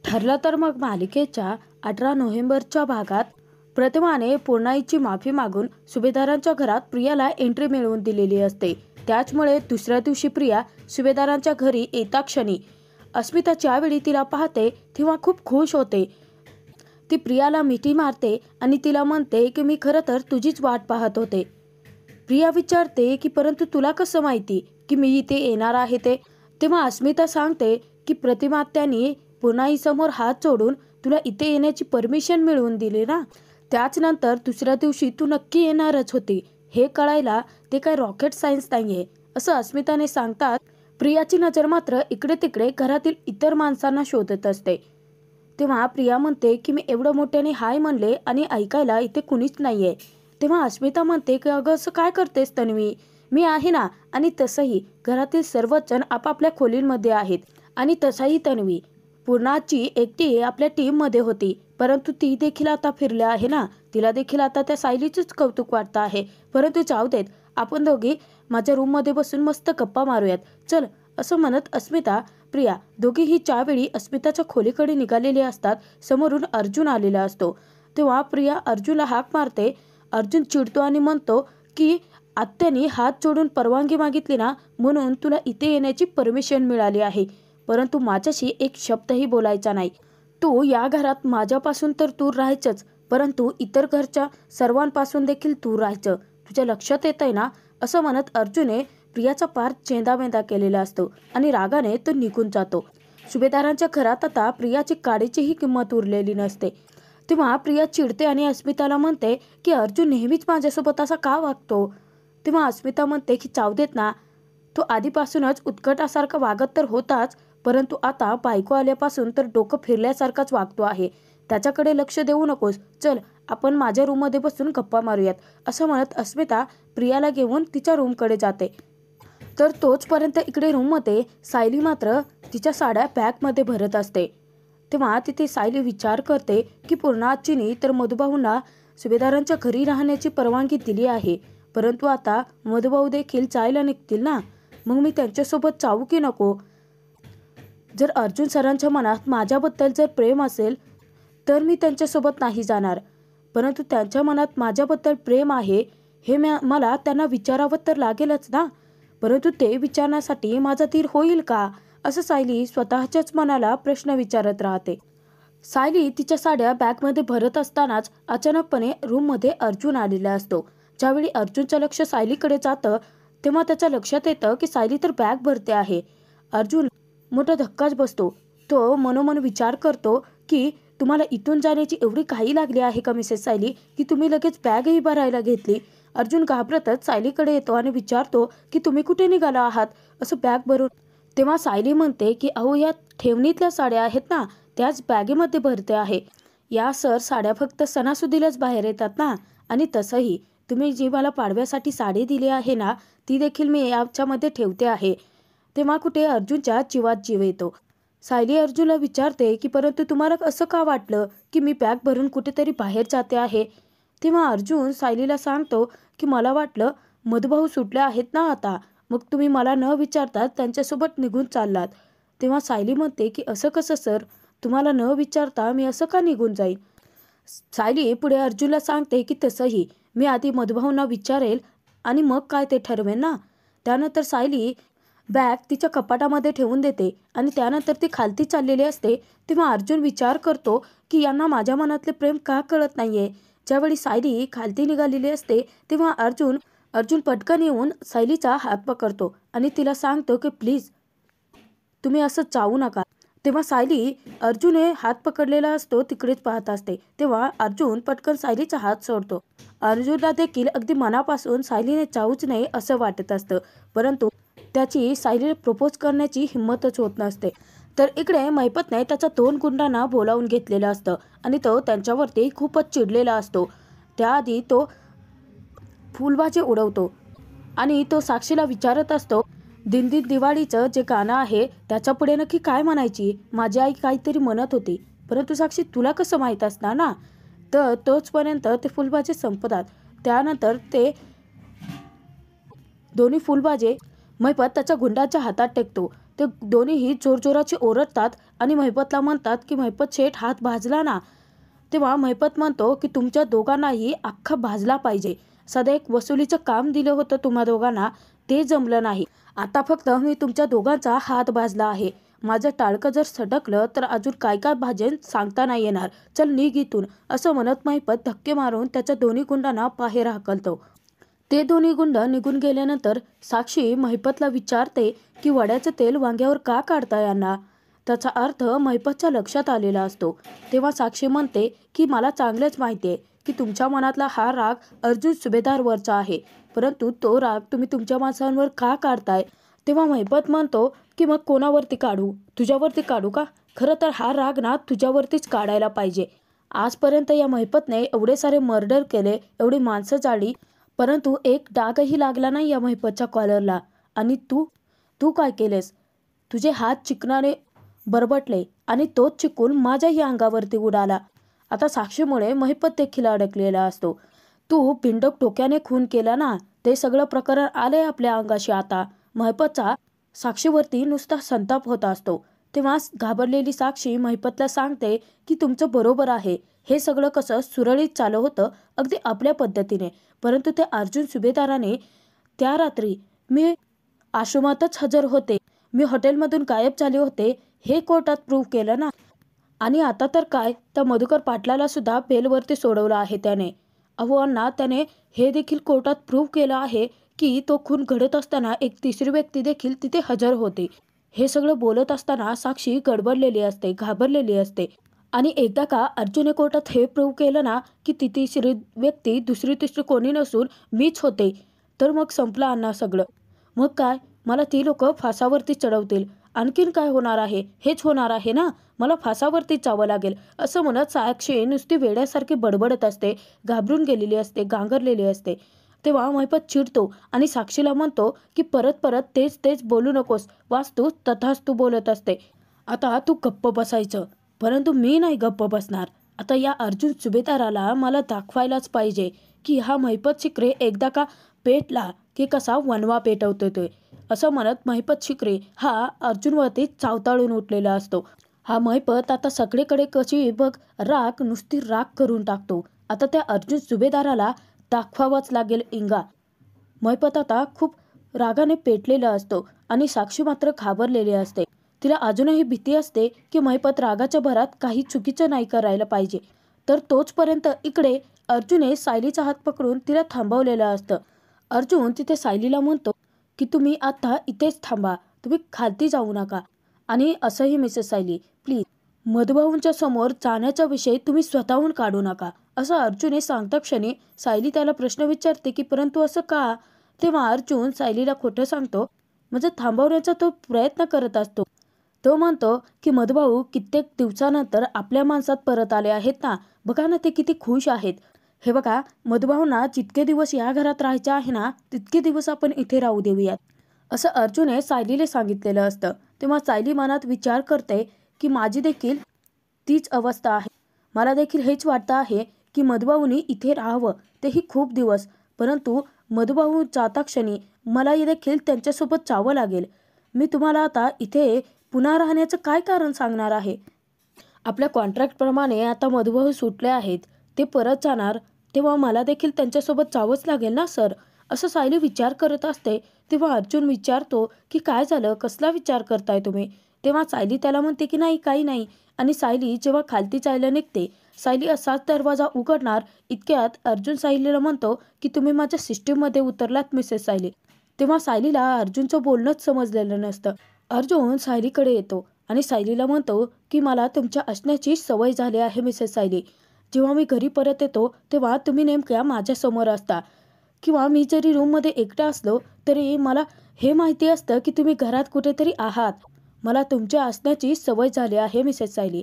ठरलं तर मग मालिकेच्या 18 नोव्हेंबरच्या भागात प्रतिमाने पूर्णाईची माफी मागून सुभेदारांच्या घरात प्रियाला एंट्री मिळवून दिलेली असते। त्याचमुळे दुसऱ्या दिवशी प्रिया सुभेदारांच्या घरी येता क्षणी अस्मिता ज्यावेळी तिला पाहते तेव्हा खूप खुश होते। ती प्रियाला मिठी मारते आणि तिला म्हणते की मी खरं तर तुझीच वाट पाहत होते। प्रिया विचारते की परंतु तुला कसं माहिती की मी इथे येणार आहे ते? तेव्हा अस्मिता सांगते की प्रतिमा त्यांनी पूर्णाईसमोर हात जोडून तुला इथे येण्याची परमिशन मिळवून दिली ना, त्याच नंतर दुसऱ्या दिवशी तू नक्की येणारच होती। हे कळायला ते काय रॉकेट सायन्स नाहीये असं अस्मिताने सांगतात प्रियाची नजर मात्र इकडे तिकडे घरातील इतर माणसांना शोधत असते। तेव्हा प्रिया म्हणते की मी एवढं मोठ्याने हाय म्हणले आणि ऐकायला इथे कुणीच नाहीये। तेव्हा अस्मिता म्हणते की अगं असं काय करतेस तन्वी, मी आहे ना, आणि तसंही घरातील सर्वच जण आपापल्या खोलींमध्ये आहेत। आणि तसाही तन्वी पूर्णाची एकटी आपल्या टीममध्ये होती, परंतु ती देखील आता फिरली आहे ना, तिला देखील आता त्या सायलीचंच कौतुक वाटतं आहे। परंतु जाऊ देत, आपण दोघी माझ्या रूममध्ये बसून मस्त गप्पा मारूयात चल, असं म्हणत अस्मिता प्रिया दोघीही ज्यावेळी अस्मिताच्या खोलीकडे निघालेले असतात समोरून अर्जुन आलेला असतो। तेव्हा प्रिया अर्जुनला हाक मारते। अर्जुन चिडतो आणि म्हणतो की आत्याने हात जोडून परवानगी मागितली ना, म्हणून तुला इथे येण्याची परमिशन मिळाली आहे, परंतु माझ्याशी एक शब्दही बोलायचा नाही। तू या घरात माझ्यापासून तर दूर राहायचंच, परंतु इतर घरच्या सर्वांपासून देखील दूर राहायचं, तुझ्या लक्षात येतंय ना, असं म्हणत अर्जुनने प्रियाचा पार चेंदामेंदा केलेला असतो आणि रागाने तो निघून जातो। सुभेदारांच्या घरात आता प्रियाची काडीचीही किंमत उरलेली नसते। तेव्हा प्रिया चिडते आणि अस्मिताला म्हणते की अर्जुन नेहमीच माझ्यासोबत असा का वागतो? तेव्हा अस्मिता म्हणते की जाऊ देत ना, तो आधीपासूनच उत्कटासारखा वागत तर होताच, परंतु आता बायको आल्यापासून तर डोकं फिरल्यासारखाच वागतो आहे, त्याच्याकडे लक्ष देऊ नकोस, चल आपण माझ्या रूममध्ये बसून गप्पा मारूयात, असं म्हणत अस्मिता प्रियाला घेऊन तिच्या रूमकडे जाते। तर तोचपर्यंत इकडे रूममध्ये सायली मात्र तिच्या साड्या बॅगमध्ये भरत असते। तेव्हा तिथे सायली विचार करते की पूर्णा आजीनी तर मधुभाऊंना सुभेदारांच्या घरी राहण्याची परवानगी दिली आहे, परंतु आता मधुभाऊ देखील जायला निघतील ना, मग मी त्यांच्यासोबत जाऊ की नको? जर अर्जुन सरांच्या मनात माझ्याबद्दल जर प्रेम असेल तर मी त्यांच्यासोबत नाही जाणार, परंतु त्यांच्या मनात माझ्याबद्दल प्रेम आहे हे मला त्यांना विचारावं तर लागेलच ना, परंतु ते विचारण्यासाठी माझा धीर होईल का, असं सायली स्वतःच्याच मनाला प्रश्न विचारत राहते। सायली तिच्या साड्या बॅगमध्ये भरत असतानाच अचानकपणे रूममध्ये अर्जुन आलेला असतो। ज्यावेळी अर्जुनचं लक्ष सायलीकडे जातं तेव्हा त्याच्या लक्षात येतं की सायली तर बॅग भरते आहे। अर्जुन मोठा धक्काच बसतो। तो मनोमन विचार करतो की तुम्हाला इथून जाण्याची एवढी घाई लागली आहे का मिसेस सायली, की तुम्ही लगेच बॅगही भरायला घेतली? अर्जुन घाबरतच सायलीकडे येतो आणि विचारतो की तुम्ही कुठे निघाला आहात असं बॅग भरून? तेव्हा सायली म्हणते की अहो या ठेवणीतल्या साड्या आहेत ना, त्याच बॅगेमध्ये भरते आहे। या सर साड्या फक्त सणासुदीलाच बाहेर येतात ना, आणि तसंही तुम्ही जी मला पाडव्यासाठी साडी दिली आहे ना, ती देखील मी याच्यामध्ये ठेवते आहे। तेव्हा कुठे अर्जुनच्या जीवात जीव येतो। सायली अर्जुनला विचारते की परंतु तुम्हाला असं का वाटलं की मी बॅग भरून कुठेतरी बाहेर जाते आहे? तेव्हा अर्जुन सायलीला सांगतो की मला वाटलं मधुभाऊ सुटले आहेत ना आता, मग तुम्ही मला न विचारता त्यांच्यासोबत निघून चाललात। तेव्हा सायली म्हणते की असं कसं सर, तुम्हाला न विचारता मी असं का निघून जाईन? सायली पुढे अर्जुनला सांगते की तसंही मी आधी मधुभाऊंना विचारेल आणि मग काय ते ठरवेन ना। त्यानंतर सायली बॅग तिच्या कपाटामध्ये ठेवून देते आणि त्यानंतर ती खालती चाललेली असते। तेव्हा अर्जुन विचार करतो की यांना माझ्या मनातले प्रेम का कळत नाहीये। ज्यावेळी सायली खालती निघालेली असते तेव्हा अर्जुन पटकन येऊन सायलीचा हात पकडतो आणि तिला सांगतो की प्लीज तुम्ही असं जाऊ नका। तेव्हा सायली अर्जुनने हात पकडलेला असतो तिकडेच पाहत असते। तेव्हा अर्जुन पटकन सायलीचा हात सोडतो। अर्जुनला देखील अगदी मनापासून सायलीने जाऊच नये असं वाटत असतं, परंतु त्याची सायलीला प्रपोज करण्याची हिंमतच होत नसते। तर इकडे महिपतने त्याच्या 2 गुंडांना बोलावून घेतलेलं असतं आणि तो त्यांच्यावरती खूपच चिडलेला असतो। त्याआधी तो फुलबाजी उडवतो आणि तो साक्षीला विचारत असतो दिनदिन दिवाळीचं जे गाणं आहे त्याच्या पुढे नक्की काय म्हणायची? माझी आई काहीतरी म्हणत होती, परंतु साक्षी तुला कसं माहीत असणार ना? तर तोचपर्यंत ते फुलबाजे संपतात। त्यानंतर ते दोन्ही फुलबाजे महिपत त्याच्या गुंडाच्या हातात टेकतो। ते दोन्हीही जोरजोराची ओरडतात आणि महिपतला म्हणतात की महिपत शेठ हात भाजला ना. तेव्हा महिपत म्हणतो की तुमच्या दोघांनाही अख्खा भाजला पाहिजे. सध्या एक वसुलीचं काम दिलं होतं तुम्हा दोघांना, ते जमलं नाही. आता फक्त मी तुमच्या दोघांचा हात भाजला आहे. माझं टाळकं जर सटकलं तर अजून काय काय भाजेन सांगता नाही येणार. चल निघ इथून, असं म्हणत महिपत धक्के मारून त्याच्या दोन्ही गुंडांना बाहेर हाकलतो. ते दोन्ही गुंड निघून गेल्यानंतर साक्षी महिपतला विचारते की वड्याचं तेल वांग्यावर का काढता यांना. त्याचा अर्थ महिपतच्या लक्षात आलेला असतो. तेव्हा साक्षी म्हणते की मला चांगलेच माहिती आहे की तुमच्या मनातला हा राग अर्जुन सुभेदारवरचा आहे, परंतु तो राग तुम्ही तुमच्या माणसांवर का काढताय. तेव्हा महिपत म्हणतो की मग कोणावरती काढू, तुझ्यावरती काढू का. खरं तर हा राग ना तुझ्यावरतीच काढायला पाहिजे. आजपर्यंत या महिपतने एवढे सारे मर्डर केले, एवढी माणसं जाळली, परंतु एक डागही लागला नाही या महिपतच्या कॉलरला. आणि तू तू काय केलेस. तुझे हात चिकनाने बरबटले आणि तोच चिकून माझ्याही अंगावरती उडाला. आता साक्षीमुळे महिपत देखील अडकलेला असतो. तू पिंडक टोक्याने खून केला ना, ते सगळं प्रकरण आले आपल्या अंगाशी आता. महिपतचा साक्षीवरती नुसता संताप होत असतो. तेव्हा घाबरलेली साक्षी महिपतला सांगते की तुमचं बरोबर आहे, हे सगळं कसं सुरळीत चालू होतं अगदी आपल्या पद्धतीने, परंतु ते अर्जुन सुभेदाराने त्या रात्री मी आश्रमातच हजर होते, मी हॉटेलमधून गायब झाले होते, हे कोर्टात प्रूव्ह केलं ना. आणि आता तर काय, त्या मधुकर पाटलाला सुद्धा बेलवरती सोडवलं आहे त्याने. अहो अण्णा, त्याने हे देखील कोर्टात प्रूव्ह केलं आहे की तो खून घडत असताना एक तिसरी व्यक्ती देखील तिथे हजर होती. हे सगळं बोलत असताना साक्षी गडबडलेली असते, घाबरलेली असते. आणि एकदा का अर्जुने कोर्टात हे प्रूव्ह केलं ना की ती तिसरी व्यक्ती दुसरी तिसरी कोणी नसून मीच होते, तर मग संपलं अण्णा सगळं. मग काय, मला ती लोक फासावरती चढवतील. आणखीन काय होणार आहे, हेच होणार आहे ना, मला फासावरती जावं लागेल, असं म्हणत साक्षी नुसती वेड्यासारखी बडबडत असते, घाबरून गेलेली असते, गांगरलेली असते. तेव्हा महिपत चिडतो आणि साक्षीला म्हणतो की परत परत तेच तेच बोलू नकोस, वास्तू तथास्तू बोलत असते. आता तू गप्प बसायचं. परंतु मी नाही गप्प बसणार. आता या अर्जुन सुभेदाराला मला दाखवायलाच पाहिजे की हा महिपत शिकरे एकदा का पेटला की कसा वनवा पेटवतोय. असं म्हणत महिपत शिकरे हा अर्जुनवरती चावताळून उठलेला असतो. हा महिपत आता सगळीकडे कशी बघ राग नुसती राग करून टाकतो. आता त्या अर्जुन सुभेदाराला दाखवावाच लागेल इंगा. महिपत आता खूप रागाने पेटलेला असतो आणि साक्षी मात्र घाबरलेली असते. तिला अजूनही भीती असते की महिपत रागाच्या भरात काही चुकीचं नाही करायला पाहिजे. तर तोचपर्यंत इकडे अर्जुने सायलीचा हात पकडून तिला थांबवलेलं असतं. अर्जुन तिथे सायलीला म्हणतो की तुम्ही आता इथेच थांबा, तुम्ही खालती जाऊ नका. आणि असंही मिसेस सायली, प्लीज मधुभाऊंच्या समोर जाण्याचा विषय तुम्ही स्वतःहून काढू नका, असं अर्जुने सांगता क्षणी सायली त्याला प्रश्न विचारते की परंतु असं का. तेव्हा अर्जुन सायलीला खोटं सांगतो, म्हणजे थांबवण्याचा तो प्रयत्न करत असतो. तो म्हणतो की मधुभाऊ कित्येक दिवसानंतर आपल्या माणसात परत आले आहेत ना, बघा ना ते किती खुश आहेत. हे बघा, मधुभाऊंना जितके दिवस या घरात राहायचे आहे ना, तितके दिवस आपण इथे राहू देऊयात, असं अर्जुने सायलीला सांगितलेलं असतं. तेव्हा सायली मनात विचार करते की माझी देखील तीच अवस्था आहे. मला देखील हेच वाटतं आहे की मधुभाऊंनी इथे राहावं, तेही खूप दिवस, परंतु मधुभाऊ जाता क्षणी मला देखील त्यांच्यासोबत जावं लागेल. मी तुम्हाला आता इथे पुन्हा राहण्याचं काय कारण सांगणार आहे. आपल्या कॉन्ट्रॅक्टप्रमाणे आता मधुभाऊ सुटले आहेत, ते परत जाणार, तेव्हा मला देखील त्यांच्यासोबत जावंच लागेल ना सर, असं सायली विचार करत असते. तेव्हा अर्जुन विचारतो की काय झालं, कसला विचार करताय तुम्ही. तेव्हा सायली त्याला म्हणते की नाही, काही नाही. आणि सायली जेव्हा खालती जायला निघते, सायली असाच दरवाजा उघडणार इतक्यात अर्जुन सायलीला म्हणतो की तुम्ही माझ्या सिस्टीममध्ये उतरलात मिसेस सायली. तेव्हा सायलीला अर्जुनचं बोलणंच समजलेलं नसतं. अर्जुन सायलीकडे येतो आणि सायलीला म्हणतो की मला तुमच्या असण्याची सवय झाली आहे मिसेस सायली. जेव्हा मी घरी परत येतो तेव्हा तुम्ही नेमक्या माझ्यासमोर असता, किंवा मी जरी रूममध्ये एकटा असलो तरी मला हे माहिती असतं की तुम्ही घरात कुठेतरी आहात. मला तुमच्या असण्याची सवय झाली आहे मिसेस सायली.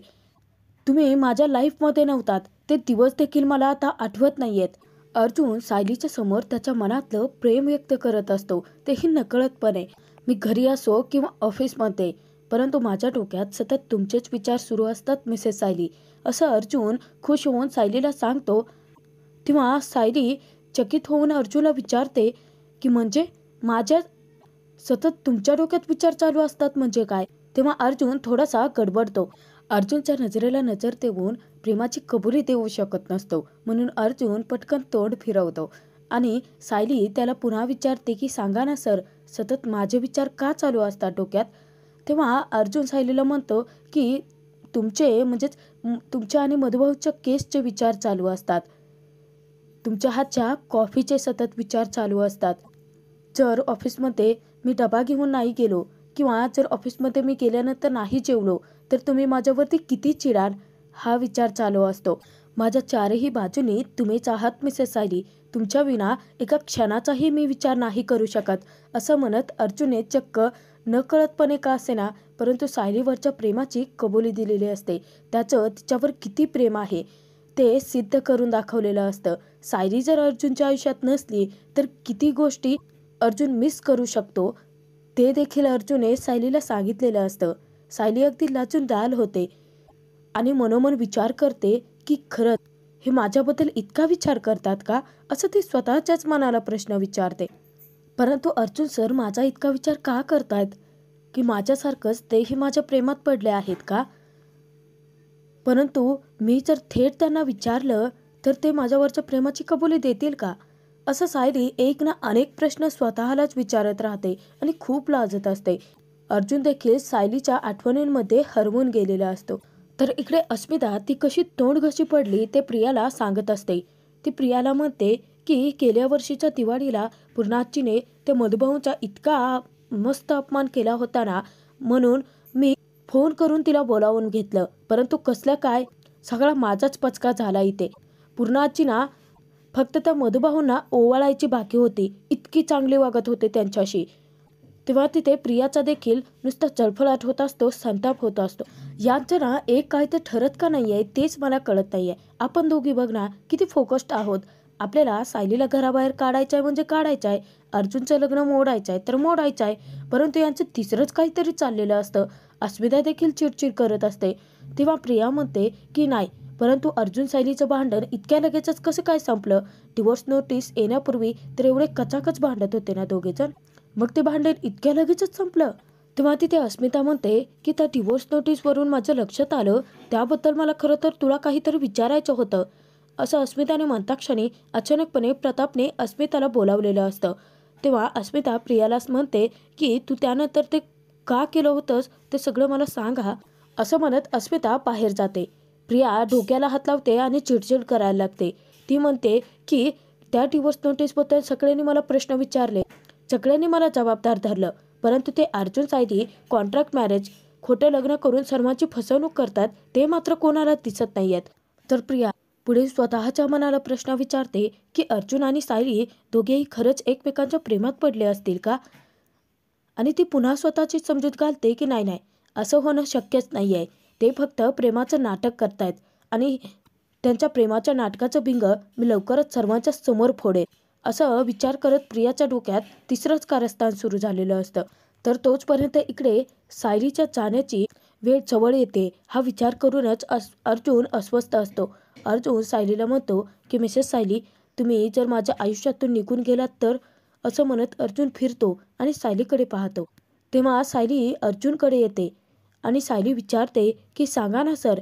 तुम्ही माझ्या लाईफमध्ये नव्हतात, ते दिवस देखील मला आता आठवत नाही आहेत. अर्जुन सायलीच्या समोर त्याच्या मनातलं प्रेम व्यक्त करत असतो, तेही नकळतपणे. मी घरी असो किंवा ऑफिसमध्ये, परंतु माझ्या डोक्यात सतत तुमचेच विचार सुरू असतात मिसेस सायली, असं अर्जुन खुश होऊन सायलीला सांगतो. तेव्हा सायली चकित होऊन अर्जुनला विचारते की म्हणजे माझ्या सतत तुमच्या डोक्यात विचार चालू असतात म्हणजे काय? तेव्हा अर्जुन थोडासा गडबडतो. अर्जुनच्या नजरेला नजर देऊन प्रेमाची कबुली देऊ शकत नसतो. म्हणून अर्जुन पटकन तोंड फिरवतो आणि सायली त्याला पुन्हा विचारते की सांगा ना सर, सतत माझे विचार का चालू असतात डोक्यात? तेव्हा अर्जुन सायलीला म्हणतो की तुमच्या आणि मधुभाऊच्या केसचे विचार चालू असतात. तुमच्या हातच्या कॉफीचे सतत विचार चालू असतात. जर ऑफिसमध्ये मी डबा घेऊन नाही गेलो किंवा जर ऑफिसमध्ये मी गेल्यानंतर नाही जेवलो तर तुम्ही माझ्यावरती किती चिडाल, हा विचार चालू असतो. माझ्या चारही बाजूनी तुम्हीच आहात मिसेस सायली. तुमच्या विना एका क्षणाचाही मी विचार नाही करू शकत. असं म्हणत अर्जुनने चक्क नकळतपणे का असेना परंतु सायलीवरच्या प्रेमाची कबुली दिलेली असते. त्याचं तिच्यावर किती प्रेम आहे ते सिद्ध करून दाखवलेलं असतं. सायली जर अर्जुनच्या आयुष्यात नसली तर किती गोष्टी अर्जुन मिस करू शकतो ते देखील अर्जुनने सायलीला सांगितलेलं असतं. सायली अगदी लाजून होते आणि मनोमन विचार करते की खरंच हे माझ्याबद्दल इतका विचार करतात का, असं ती स्वतःच्याच मनाला प्रश्न विचारते. परंतु अर्जुन सर माझा इतका विचार का करतायत की माझ्यासारखंच तेही माझ्या प्रेमात पडले आहेत का? परंतु मी जर थेट त्यांना विचारलं तर ते माझ्यावरच्या प्रेमाची कबुली देतील का? असं सायली एक ना अनेक प्रश्न स्वतःलाच विचारत राहते आणि खूप लाजत असते. अर्जुन देखील सायलीच्या आठवणींमध्ये हरवून गेलेला असतो. तर इकडे अस्मिता ती कशी तोंडघशी पडली ते प्रियाला सांगत असते. ती प्रियाला म्हणते की गेल्या वर्षीच्या दिवाळीला पूर्णाजीने ते मधुभाऊंचा इतका मस्त अपमान केला होता ना, म्हणून मी फोन करून तिला बोलावून घेतलं. परंतु कसलं काय, सगळा माझाच पचका झाला इथे. पूर्णाजी ना फक्त त्या मधुभाऊंना ओवाळायची बाकी होती. इतकी चांगली वागत होते त्यांच्याशी. तेव्हा तिथे प्रियाचा देखील नुसता चळफळाट होत असतो, संताप होत असतो. यांचं ना एक काय ते ठरत का नाहीये तेच मला कळत नाहीये. आपण दोघी बघ ना किती फोकस्ड आहोत. आपल्याला सायलीला घराबाहेर काढायचं आहे म्हणजे काढायचं आहे, अर्जुनचं लग्न मोडायचं आहे तर मोडायचं आहे. परंतु यांचं तिसरंच काहीतरी चाललेलं असतं. अस्मिता देखील चिडचिड करत असते. तेव्हा प्रिया म्हणते की नाही, परंतु अर्जुन सायलीचं भांडण इतक्या लगेचच कसं काय संपलं? डिवोर्स नोटीस येण्यापूर्वी तर एवढे कचाकच भांडत होते ना दोघेजण, मग ते भांडण इतक्या लगेचच संपलं? तेव्हा तिथे अस्मिता म्हणते की त्या डिवोर्स नोटीसवरून माझं लक्षात आलं, त्याबद्दल मला खरं तर तुला काहीतरी विचारायचं होतं. असं अस्मिताने म्हणता क्षणी अचानकपणे प्रतापने अस्मिताला बोलावलेलं असतं. तेव्हा अस्मिता प्रियाला म्हणते की तू त्यानंतर ते का केलं होतंस ते सगळं मला सांगा. असं म्हणत अस्मिता बाहेर जाते. प्रिया डोक्याला हात लावते आणि चिडचिड करायला लागते. ती म्हणते की त्या डिवोर्स नोटीसबद्दल सगळ्यांनी मला प्रश्न विचारले, सगळ्यांनी मला जबाबदार धरलं, परंतु ते अर्जुन सायली कॉन्ट्रॅक्ट मॅरेज, खोटं लग्न करून सर्वांची फसवणूक करतात ते मात्र कोणाला दिसत नाहीयेत. तर प्रिया पुढे स्वतःच्या मनाला प्रश्न विचारते की अर्जुन आणि सायली दोघेही खरंच एकमेकांच्या प्रेमात पडले असतील का? आणि ती पुन्हा स्वतःची समजूत घालते की नाही, असं होणं शक्यच नाही आहे. ते फक्त प्रेमाचं नाटक करतायत आणि त्यांच्या प्रेमाच्या नाटकाचं बिंग मी लवकरच सर्वांच्या समोर फोडेन. असं विचार करत प्रियाच्या डोक्यात तिसरंच कारस्थान सुरू झालेलं असतं. तर तोचपर्यंत इकडे सायलीच्या जाण्याची वेळ जवळ येते. हा विचार करूनच अर्जुन अस्वस्थ असतो. अर्जुन सायलीला म्हणतो की मिसेस सायली, तुम्ही जर माझ्या आयुष्यातून निघून गेलात तर, असं म्हणत अर्जुन फिरतो आणि सायलीकडे पाहतो. तेव्हा सायली अर्जुनकडे येते आणि सायली विचारते की सांगा ना सर,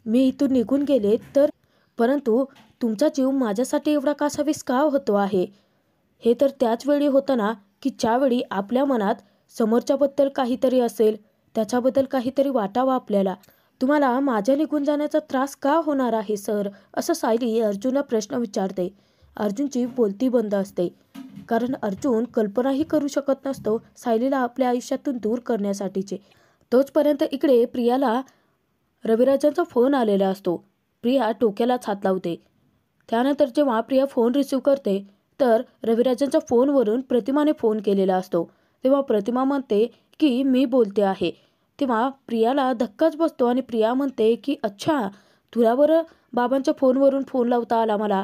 मी इथून निघून गेले तर, परंतु तुमचा जीव माझ्यासाठी एवढा कासा वीस का होतो आहे? हे तर त्याच वेळी होतं ना की ज्यावेळी आपल्या मनात समोरच्याबद्दल काहीतरी असेल, त्याच्याबद्दल काहीतरी वाटावं आपल्याला. तुम्हाला माझ्या निघून जाण्याचा त्रास का होणार आहे सर? असं सायली अर्जुनला प्रश्न विचारते. अर्जुनची बोलती बंद असते, कारण अर्जुन कल्पनाही करू शकत नसतो सायलीला आपल्या आयुष्यातून दूर करण्यासाठीचे. तोचपर्यंत इकडे प्रियाला रविराजांचा फोन आलेला असतो. प्रिया डोक्यालाच हात लावते. त्यानंतर जेव्हा प्रिया फोन रिसीव्ह करते तर रविराजांच्या फोनवरून प्रतिमाने फोन केलेला असतो. तेव्हा प्रतिमा म्हणते की मी बोलते आहे. तेव्हा प्रियाला धक्काच बसतो आणि प्रिया म्हणते की अच्छा, तुला बरं बाबांच्या फोनवरून फोन लावता आला मला.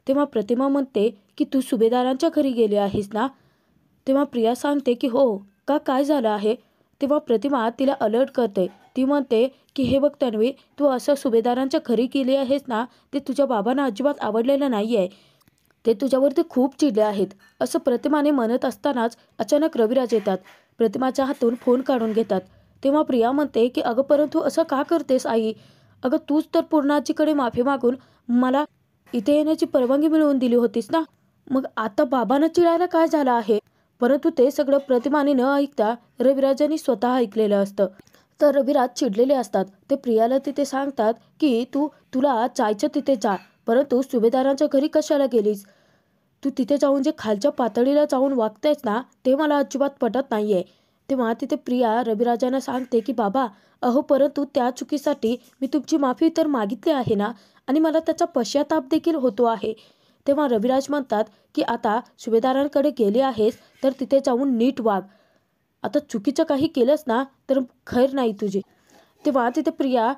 तेव्हा प्रतिमा म्हणते की तू सुभेदारांच्या घरी गेली आहेस ना? तेव्हा प्रिया सांगते की हो का, काय झालं आहे? तेव्हा प्रतिमा तिला अलर्ट करते. ती म्हणते की हे बघ तन्वी, तू असं सुभेदारांच्या घरी गेली आहेस ना, ते तुझ्या बाबांना अजिबात आवडलेलं नाही आहे. ते तुझ्यावरती खूप चिडले आहेत असं प्रतिमाने म्हणत असतानाच अचानक रविराज येतात. प्रतिमाच्या हातून फोन काढून घेतात. तेव्हा प्रिया म्हणते की अगं परंतु असं का करतेस आई? अगं तूच तर पूर्णाजीकडे माफी मागून मला इथे येण्याची परवानगी मिळवून दिली होतीस ना. मग आता बाबांना चिडायला काय झालं आहे? परंतु ते सगळं प्रतिमाने न ऐकता रविराजांनी स्वतः ऐकलेलं असतं. तर रविराज चिडलेले असतात. ते प्रियाला तिथे सांगतात की तुला जायचं तिथे जा, परंतु सुभेदारांच्या घरी कशाला गेलीस? तू तिथे जाऊन जे खालच्या पातळीला जाऊन वागतेस ना, ते मला अजिबात पटत नाहीये. तेव्हा तिथे प्रिया रविराजांना सांगते की बाबा, अहो परंतु त्या चुकीसाठी मी तुमची माफी तर मागितली आहे ना, आणि मला त्याचा पश्चाताप देखील होतो आहे. तेव्हा रविराज म्हणतात की आता सुभेदारांकडे गेली आहेस तर तिथे जाऊन नीट वाग. आता चुकीचं काही केलंस ना तर खैर नाही तुझी. तेव्हा तिथे प्रिया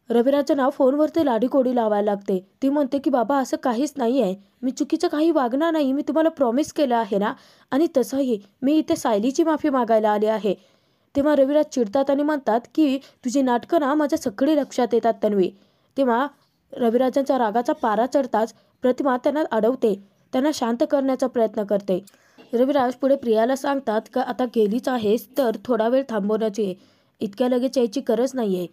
रविराजांना फोनवरती लाडीकोडी लावायला लागते. ती म्हणते की बाबा असं काहीच नाही आहे, मी चुकीचं काही वागणार नाही, मी तुम्हाला प्रॉमिस केलं आहे ना, आणि तसंही मी इथे सायलीची माफी मागायला आले आहे. तेव्हा रविराज चिडतात आणि म्हणतात की तुझी नाटकं ना माझ्या सगळी लक्षात येतात तन्वी. तेव्हा रविराजांच्या रागाचा पारा चढताच प्रतिमा त्यांना अडवते, त्यांना शांत करण्याचा प्रयत्न करते. रविराज पुढे प्रियाला सांगतात का आता गेलीच आहेस तर थोडा वेळ थांबवण्याची आहे, इतक्या लगेच यायची गरज नाही आहे,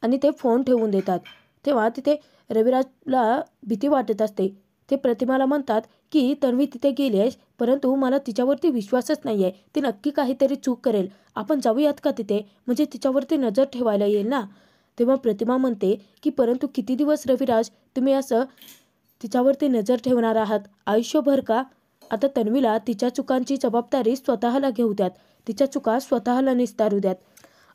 आणि ते फोन ठेवून देतात. तेव्हा तिथे रविराजला भीती वाटत असते. ते प्रतिमाला म्हणतात की तन्वी तिथे गेली आहेस, परंतु मला तिच्यावरती विश्वासच नाही आहे, ती नक्की काहीतरी चूक करेल, आपण जाऊयात का तिथे, म्हणजे तिच्यावरती नजर ठेवायला येईल ना. तेव्हा प्रतिमा म्हणते की परंतु किती दिवस रविराज तुम्ही असं तिच्यावरती नजर ठेवणार आहात, आयुष्यभर का? आता तन्वीला तिच्या चुकांची जबाबदारी स्वतःला घेऊ द्यात, तिच्या चुका स्वतःला निस्तारू द्यात.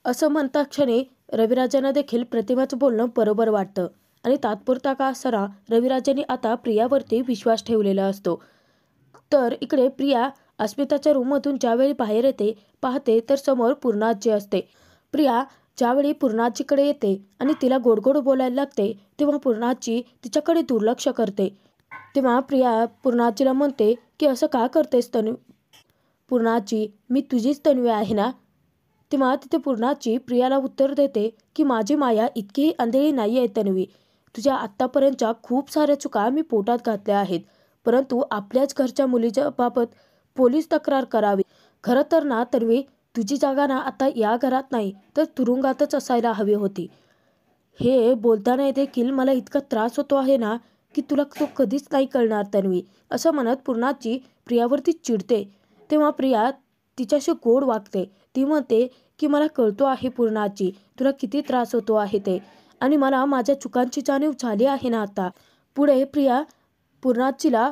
असं म्हणता क्षणी रविराजांना देखील प्रतिमाचं बोलणं बरोबर वाटतं, आणि तात्पुरता का असताना रविराजांनी आता प्रियावरती विश्वास ठेवलेला असतो. तर इकडे प्रिया अस्मिताच्या रूममधून ज्यावेळी बाहेर येते पाहते तर समोर पूर्णाजी असते. प्रिया ज्यावेळी पूर्णाजीकडे येते आणि तिला गोडगोड बोलायला लागते तेव्हा पूर्णाजी तिच्याकडे दुर्लक्ष करते. तेव्हा प्रिया पूर्णाजीला म्हणते की असं का करतेस तन्वी? पूर्णाजी, मी तुझीच तन्वी आहे ना. तेव्हा तिथे पूर्णाजी प्रियाला उत्तर देते की माझी माया इतकीही अंधळी नाही आहे तन्वी. तुझ्या आत्तापर्यंतच्या खूप साऱ्या चुका मी पोटात घातल्या आहेत, परंतु आपल्याच घरच्या मुलीच्या बाबत पोलीस तक्रार करावी. खरं तर ना तन्वी, तुझी जागा ना आता या घरात नाही तर तुरुंगातच असायला हवी होती. हे बोलताना देखील मला इतका त्रास होतो आहे ना की तुला तो कधीच नाही कळणार तन्वी. असं म्हणत पूर्णाजी प्रियावरती चिडते. तेव्हा प्रिया तिच्याशी गोड वागते. ती म्हणते की मला कळतो आहे पूर्णाजी, तुला किती त्रास होतो आहे ते, आणि मला माझ्या चुकांची जाणीव झाली आहे ना आता. पुढे प्रिया पूर्णाजीला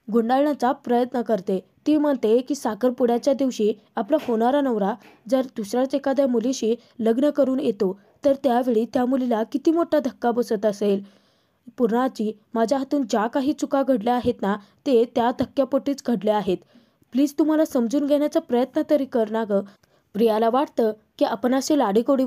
गुंडाळण्याचा प्रयत्न करते. ती म्हणते की साखरपुड्याच्या दिवशी आपला होणारा नवरा जर दुसऱ्याच एखाद्या मुलीशी लग्न करून येतो तर त्यावेळी त्या मुलीला किती मोठा धक्का बसत असेल. पूर्णाजी, माझ्या हातून ज्या काही चुका घडल्या आहेत ना ते त्या धक्क्यापोटीच घडल्या आहेत. प्लीज तुम्हाला समजून घेण्याचा प्रयत्न तरी कर ना गं. प्रियाला वाटतं की आपण अशी लाडीकोडी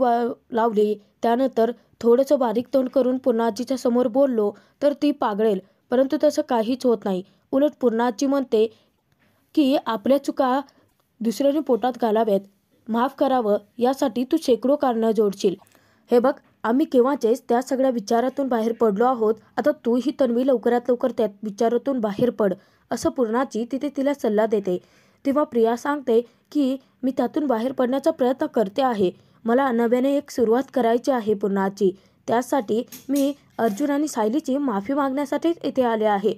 लावली, त्यानंतर थोडंसं बारीक तोंड करून पूर्णाजीच्या समोर बोललो तर ती पागळेल, परंतु तसं काहीच होत नाही. उलट पूर्णाजी म्हणते की आपल्या चुका दुसऱ्याने पोटात घालाव्यात, माफ करावं, यासाठी तू शेकडो कारणं जोडशील. हे बघ, आम्ही केव्हाचेच त्या सगळ्या विचारातून बाहेर पडलो आहोत, आता तूही तन्वी लवकरात लवकर त्या विचारातून बाहेर पड, असं पूर्णाजी तिथे तिला सल्ला देते. तेव्हा प्रिया सांगते की मी त्यातून बाहेर पडण्याचा प्रयत्न करते आहे, मला नव्याने एक सुरुवात करायची आहे पूर्णाजी, त्यासाठी मी अर्जुन आणि सायलीची माफी मागण्यासाठीच इथे आले आहे.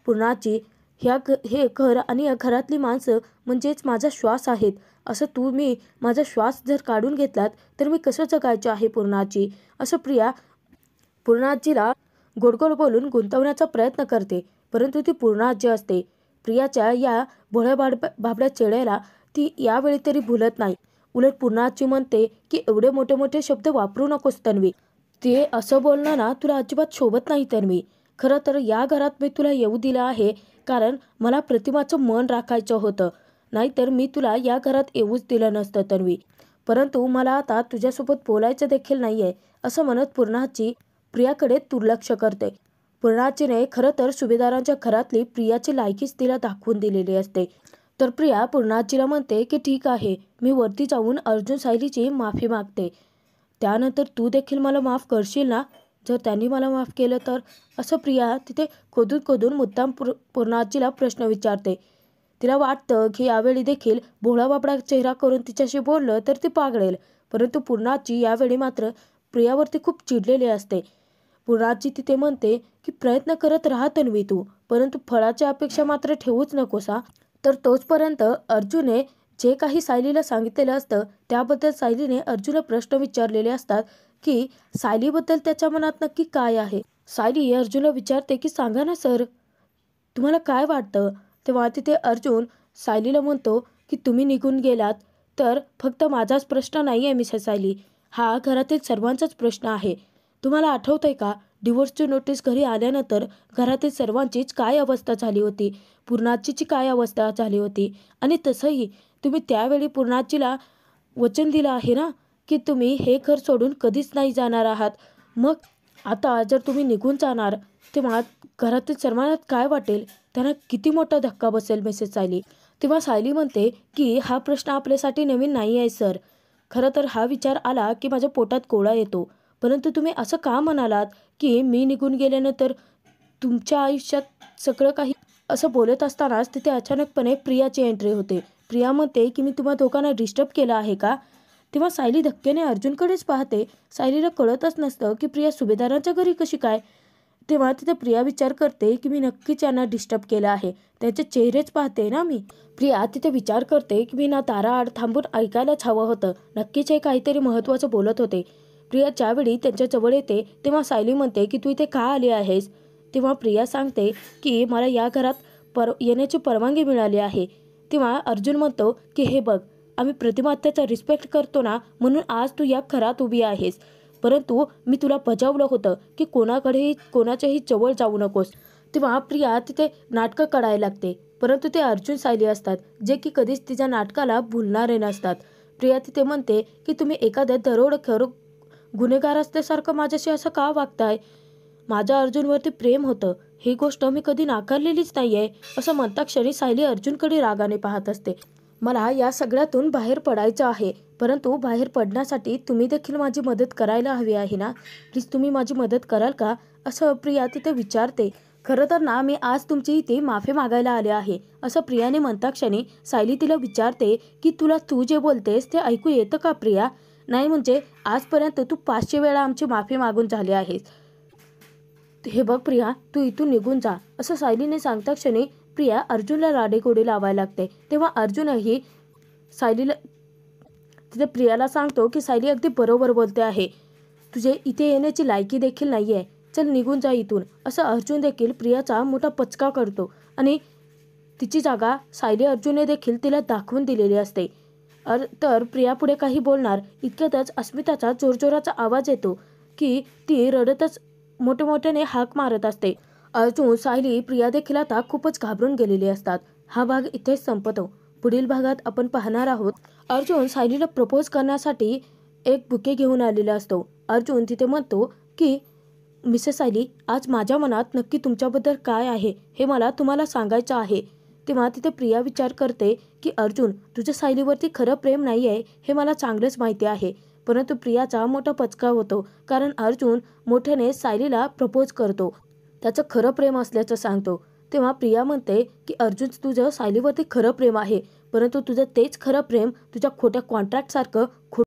पूर्णाजी, हे घर आणि या घरातली माणसं म्हणजेच माझा श्वास आहेत, असं तुम्ही माझा श्वास जर काढून घेतलात तर मी कसं जगायचे आहे पूर्णाजी. असं प्रिया पूर्णाजीला गोडगोड बोलून गुंतवण्याचा प्रयत्न करते, परंतु ती पूर्णाजी असते. प्रियाच्या या भोळ्या बाबड्या चेहऱ्याला ती यावेळी तरी भुलत नाही. उलट पूर्णाजी म्हणते की एवढे मोठे मोठे शब्द वापरू नकोस तन्वी, ते असं बोलणं ना तुला अजिबात शोभत नाही तन्वी. खरं तर या घरात मी तुला येऊ दिलं आहे कारण मला प्रतिमाचं मन राखायचं होतं, नाहीतर मी तुला या घरात येऊच दिलं नसतं तन्वी. परंतु मला आता तुझ्यासोबत बोलायचं देखील नाही आहे, असं म्हणत पूर्णाजी प्रियाकडे दुर्लक्ष करते. पूर्णाजीने खरं तर सुभेदारांच्या घरातली प्रियाची लायकीच तिला दाखवून दिलेली असते. तर प्रिया पूर्णाजीला म्हणते की ठीक आहे, मी वरती जाऊन अर्जुन सायलीची माफी मागते, त्यानंतर तू देखील मला माफ करशील ना. जर त्यांनी मला माफ केलं तर, असं प्रिया तिथे खोदून खोदून मुद्दाम पूर्णाजीला प्रश्न विचारते. तिला वाटतं की यावेळी देखील भोळाबाबडा चेहरा करून तिच्याशी बोललं तर ती पागळेल. परंतु पूर्णाजी यावेळी मात्र प्रियावरती खूप चिडलेली असते. पूर्णाजी तिथे म्हणते की प्रयत्न करत राहा तन्वी तू, परंतु फळाची अपेक्षा मात्र ठेवूच नकोस हा. तर तोचपर्यंत अर्जुनने जे काही सायलीला सांगितलेलं असतं त्याबद्दल सायलीने अर्जुनला प्रश्न विचारलेले असतात की सायलीबद्दल त्याच्या मनात नक्की काय आहे. सायली अर्जुनला विचारते की सांगा ना सर, तुम्हाला काय वाटतं. तेव्हा तिथे अर्जुन सायलीला म्हणतो की तुम्ही निघून गेलात तर फक्त माझाच प्रश्न नाही आहे मिसेस सायली, हा घरातील सर्वांचाच प्रश्न आहे. तुम्हाला आठवतंय का, डिवोर्सची नोटीस घरी आल्यानंतर घरातील सर्वांचीच काय अवस्था झाली होती, पूर्णाजीची काय अवस्था झाली होती. आणि तसंही तुम्ही त्यावेळी पूर्णाजीला वचन दिलं आहे ना की तुम्ही हे घर सोडून कधीच नाही जाणार आहात. मग आता जर तुम्ही निघून जाणार तेव्हा घरातील सर्वांना काय वाटेल, त्यांना किती मोठा धक्का बसेल मिसेस सायली. तेव्हा सायली म्हणते की हा प्रश्न आपल्यासाठी नवीन नाही आहे सर. खरं तर हा विचार आला की माझ्या पोटात गोळा येतो. परंतु तुम्ही असं का म्हणालात की मी निघून गेल्यानंतर तुमच्या आयुष्यात सगळं काही. असं बोलत असतानाच तिथे अचानकपणे प्रियाची एंट्री होते. प्रिया म्हणते की मी तुम्हा दोघांना डिस्टर्ब केलं आहे का. तेव्हा सायली धक्क्याने अर्जुनकडेच पाहते. सायलीला कळतच नसतं की प्रिया सुभेदारांच्या घरी कशी काय. तेव्हा तिथे प्रिया विचार करते की मी नक्कीच यांना डिस्टर्ब केलं आहे, त्याचे चेहरेच पाहते ना मी. प्रिया तिथे विचार करते की मी ना दाराआड थांबून ऐकायलाच हवं होतं, नक्कीच हे काहीतरी महत्त्वाचं बोलत होते. प्रिया ज्यावेळी त्यांच्या जवळ येते तेव्हा सायली म्हणते की तू इथे का आली आहेस. तेव्हा प्रिया सांगते की मला या घरात येण्याची परवानगी मिळाली आहे. तेव्हा अर्जुन म्हणतो की हे बघ, आम्ही प्रतिमात्याचा रिस्पेक्ट करतो ना, म्हणून आज तू या घरात उभी आहेस. परंतु मी तुला बजावलं होतं की कोणाच्याही जवळ जाऊ नकोस. तेव्हा प्रिया तिथे नाटकं काढायला लागते. परंतु ते अर्जुन सायली असतात जे की कधीच तिच्या नाटकाला भुलणारे नसतात. प्रिया तिथे म्हणते की तुम्ही एखाद्या दरोडेखोर गुन्हेगार असल्यासारखं माझ्याशी असं का वागताय. माझ्या अर्जुनवरती प्रेम होतं, ही गोष्ट मी कधी नाकारलेलीच नाही आहे. असं म्हणता क्षणी सायली अर्जुनकडे रागाने पाहत असते. मला या सगळ्यातून बाहेर पडायचं आहे, परंतु बाहेर पडण्यासाठी तुम्ही देखील माझी मदत करायला हवी आहे ना. प्लीज तुम्ही माझी मदत कराल का, असं प्रिया तिथे विचारते. खरं तर ना मी आज तुमची इथे माफी मागायला आले आहे, असं प्रियाने म्हणता क्षणी सायली तिला विचारते की तुला तू जे बोलतेस ते ऐकू येतं का प्रिया. नाही म्हणजे आजपर्यंत तू 500 वेळा आमची माफी मागून झाली आहेस. हे बघ प्रिया, तू इथून निघून जा, असं सायलीने सांगता क्षणी प्रिया अर्जुनला राडेकोडे लावायला लागते. तेव्हा अर्जुनही सायलीला तिथे प्रियाला सांगतो की सायली अगदी बरोबर बोलते आहे, तुझे इथे येण्याची लायकी देखील नाही आहे, चल निघून जा इथून. असं अर्जुन देखील प्रियाचा मोठा पचका करतो आणि तिची जागा सायली अर्जुनने देखील तिला दाखवून दिलेली असते. तर प्रिया पुढे काही बोलणार इतक्यातच अस्मिताचा जोरजोराचा आवाज येतो की ती रडतच मोठमोठ्याने हाक मारत असते. अर्जुन, सायली, प्रिया देखील आता खूपच घाबरून गेलेले असतात. हा भाग इथेच संपतो. पुढील भागात आपण पाहणार आहोत अर्जुन सायलीला प्रपोज करण्यासाठी एक बुके घेऊन आलेला असतो. अर्जुन तिथे म्हणतो की मिसेस सायली, आज माझ्या मनात नक्की तुमच्याबद्दल काय आहे हे मला तुम्हाला सांगायचं आहे. तेव्हा तिथे प्रिया विचार करते की अर्जुन, तुझं सायलीवरती खरं प्रेम नाही आहे हे मला चांगलंच माहिती आहे. परंतु प्रियाचा मोठा पचका होतो कारण अर्जुन मोठ्याने सायलीला प्रपोज करतो, त्याचं खरं प्रेम असल्याचं सांगतो. तेव्हा प्रिया म्हणते की अर्जुन, तुझं सायलीवरती खरं प्रेम आहे, परंतु तुझं तेच खरं प्रेम तुझ्या खोट्या कॉन्ट्रॅक्टसारखं